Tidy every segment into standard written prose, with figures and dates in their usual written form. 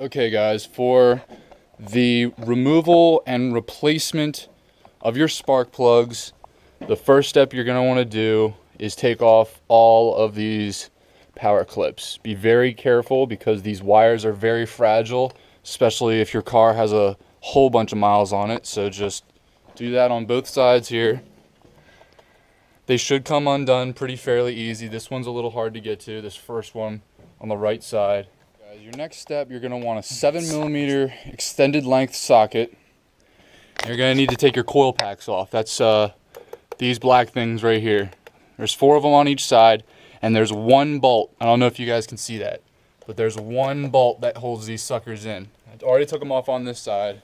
Okay guys, for the removal and replacement of your spark plugs, the first step you're going to want to do is take off all of these power clips. Be very careful because these wires are very fragile, especially if your car has a whole bunch of miles on it. So just do that on both sides here. They should come undone pretty fairly easy. This one's a little hard to get to, this first one on the right side. Guys, your next step, you're going to want a 7mm extended length socket. You're going to need to take your coil packs off. That's these black things right here. There's 4 of them on each side, and there's one bolt. I don't know if you guys can see that, but there's one bolt that holds these suckers in. I already took them off on this side.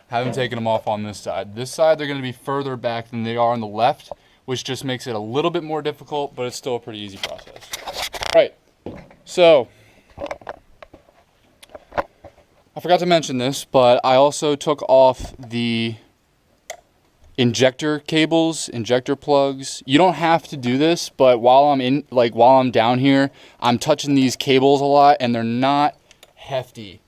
Haven't taken them off on this side. This side, they're going to be further back than they are on the left, which just makes it a little bit more difficult, but it's still a pretty easy process. All right, so I forgot to mention this, but I also took off the injector cables, injector plugs. You don't have to do this, but while I'm down here, I'm touching these cables a lot, and they're not hefty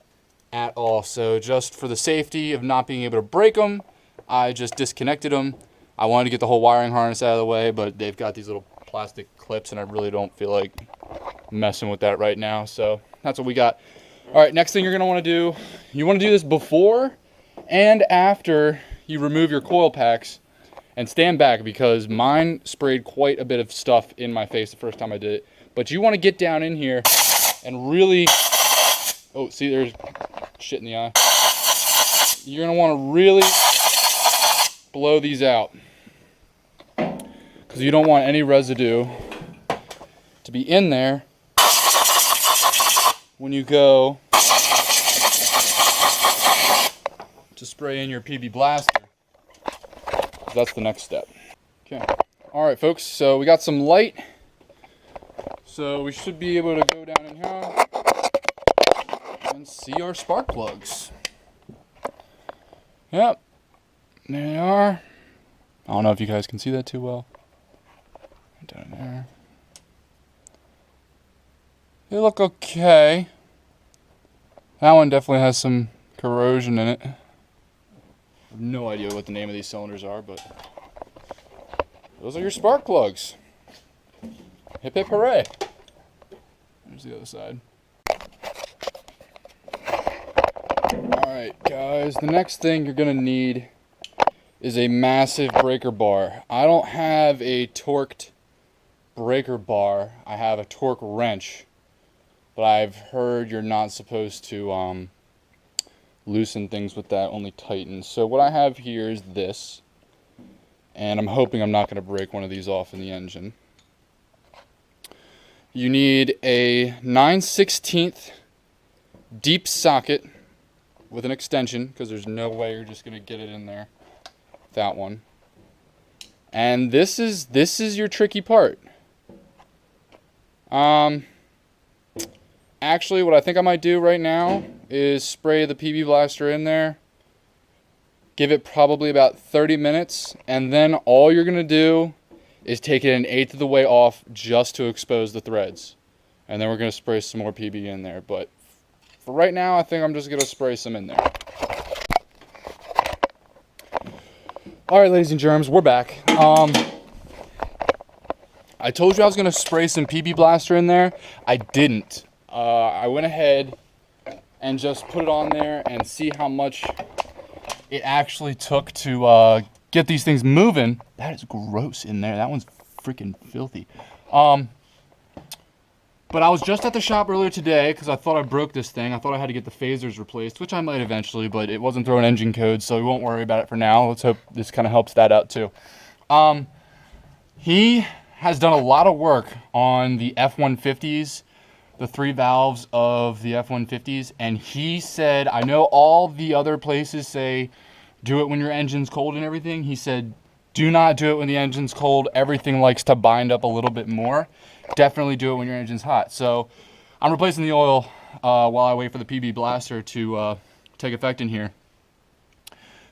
at all. So just for the safety of not being able to break them, I just disconnected them. I wanted to get the whole wiring harness out of the way, but they've got these little plastic clips, and I really don't feel like messing with that right now. So that's what we got. All right, next thing you're gonna want to do, you want to do this before and after you remove your coil packs, and stand back because mine sprayed quite a bit of stuff in my face the first time I did it. But you want to get down in here and really, oh, see, there's shit in the eye. You're gonna want to really blow these out because you don't want any residue to be in there when you go to spray in your PB blaster. That's the next step. Okay. All right, folks. So we got some light. So we should be able to go down in here and see our spark plugs. Yep. There they are. I don't know if you guys can see that too well. Down there. They look okay. That one definitely has some corrosion in it. I have no idea what the name of these cylinders are, but those are your spark plugs. Hip hip hooray. There's the other side. Alright guys, the next thing you're going to need is a massive breaker bar. I don't have a torqued breaker bar. I have a torque wrench. But I've heard you're not supposed to loosen things with that, only tighten. So what I have here is this, and I'm hoping I'm not going to break one of these off in the engine. You need a 9/16 deep socket with an extension, because there's no way you're just going to get it in there. That one. And this is your tricky part. Actually, what I think I might do right now is spray the PB blaster in there, give it probably about 30 minutes, and then all you're going to do is take it 1/8 of the way off just to expose the threads. And then we're going to spray some more PB in there. But for right now, I think I'm just going to spray some in there. Alright, ladies and germs, we're back. I told you I was going to spray some PB blaster in there. I didn't. I went ahead and just put it on there and see how much it actually took to get these things moving. That is gross in there. That one's freaking filthy. But I was just at the shop earlier today because I thought I broke this thing. I thought I had to get the phasers replaced, which I might eventually, but it wasn't throwing engine code, so we won't worry about it for now. Let's hope this kind of helps that out too. He has done a lot of work on the F-150s, the 3 valves of the F-150s, and he said, I know all the other places say do it when your engine's cold and everything. He said, do not do it when the engine's cold. Everything likes to bind up a little bit more. Definitely do it when your engine's hot. So I'm replacing the oil while I wait for the PB blaster to take effect in here.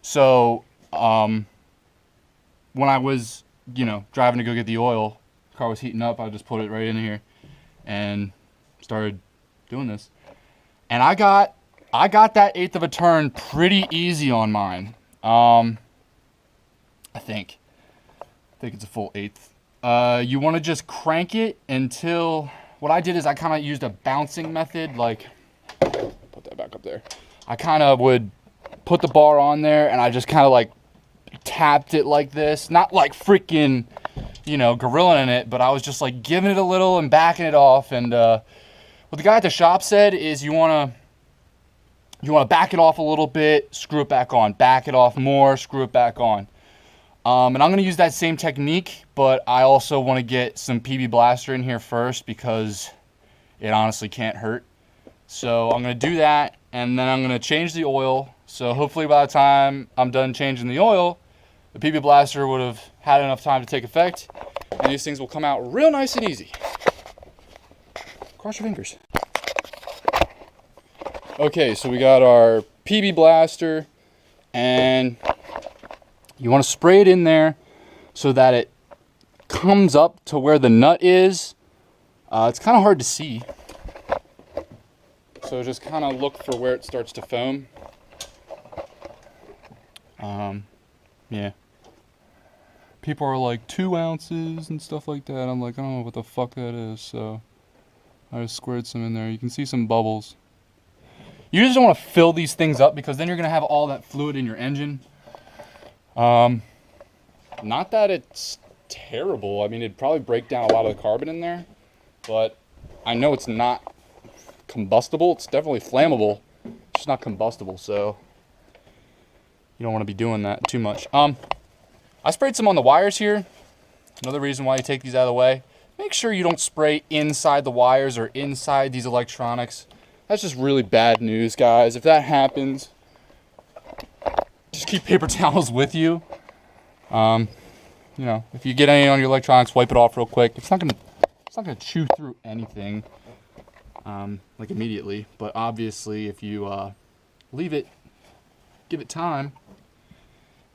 So when I was, driving to go get the oil, the car was heating up. I just put it right in here and started doing this. And I got I got that 1/8 of a turn pretty easy on mine. I think it's a full 1/8. You want to just crank it until, what I did is I kind of used a bouncing method, like, put that back up there. I kind of would put the bar on there and I just kind of like tapped it like this, not like freaking, you know, gorillaing it, but I was just like giving it a little and backing it off. And what the guy at the shop said is you want to back it off a little bit, screw it back on, back it off more, screw it back on. And I'm going to use that same technique, but I also want to get some PB Blaster in here first because it honestly can't hurt. So I'm going to do that, and then I'm going to change the oil. So hopefully by the time I'm done changing the oil, the PB Blaster would have had enough time to take effect, and these things will come out real nice and easy. Cross your fingers. Okay, so we got our PB Blaster, and you want to spray it in there so that it comes up to where the nut is. It's kind of hard to see. So just kind of look for where it starts to foam. Yeah. People are like 2 ounces and stuff like that. I'm like, I don't know what the fuck that is. So I just squared some in there. You can see some bubbles. You just don't want to fill these things up because then you're going to have all that fluid in your engine. Not that it's terrible. I mean, it'd probably break down a lot of the carbon in there. But I know it's not combustible. It's definitely flammable. It's just not combustible, so you don't want to be doing that too much. I sprayed some on the wires here. Another reason why you take these out of the way. Make sure you don't spray inside the wires or inside these electronics. That's just really bad news, guys. If that happens, just keep paper towels with you. You know, if you get any on your electronics, wipe it off real quick. It's not gonna chew through anything. Like immediately, but obviously if you leave it, give it time,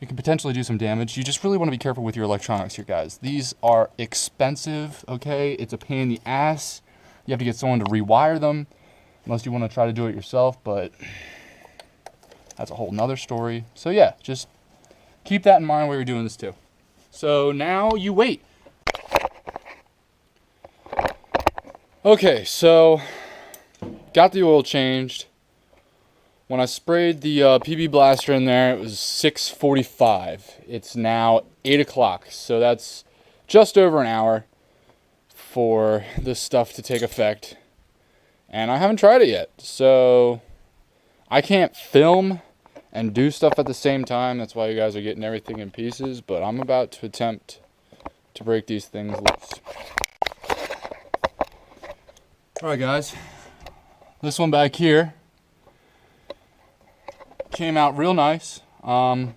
it can potentially do some damage. You just really want to be careful with your electronics here, guys. These are expensive, okay? It's a pain in the ass. You have to get someone to rewire them, unless you want to try to do it yourself, but that's a whole nother story. So yeah, just keep that in mind while you're doing this too. So now you wait. Okay, so got the oil changed. When I sprayed the PB Blaster in there, it was 6:45. It's now 8 o'clock, so that's just over an hour for this stuff to take effect. And I haven't tried it yet, so I can't film and do stuff at the same time. That's why you guys are getting everything in pieces, but I'm about to attempt to break these things loose. Alright guys, this one back here came out real nice. You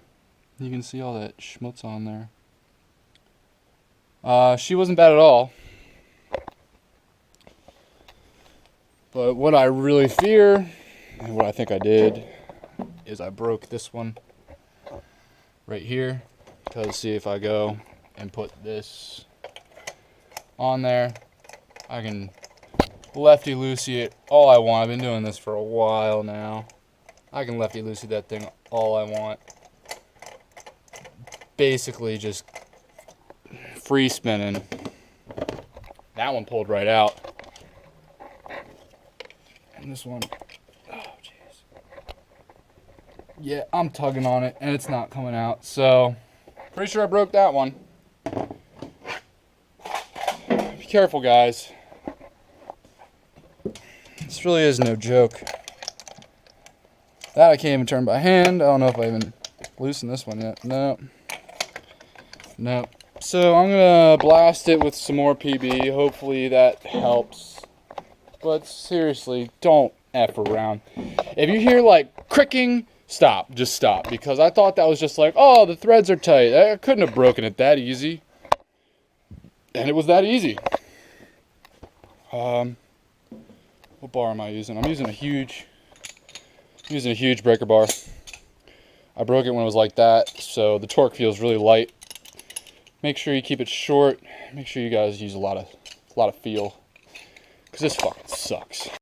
can see all that schmutz on there. She wasn't bad at all. But what I really fear, and what I think I did, is I broke this one right here. Because see, if I go and put this on there, I can lefty-loosey it all I want. I've been doing this for a while now. I can lefty-loosey that thing all I want. Basically just free spinning. That one pulled right out. And this one, oh jeez. Yeah, I'm tugging on it and it's not coming out. So, pretty sure I broke that one. Be careful, guys. This really is no joke. That I can't even turn by hand. I don't know if I even loosened this one yet. No. Nope. So I'm going to blast it with some more PB. Hopefully that helps. But seriously, don't F around. If you hear like cricking, stop. Just stop. Because I thought that was just like, oh, the threads are tight. I couldn't have broken it that easy. And it was that easy. What bar am I using? I'm using a huge breaker bar. I broke it when it was like that, so the torque feels really light. Make sure you keep it short. Make sure you guys use a lot of feel, because this fucking sucks.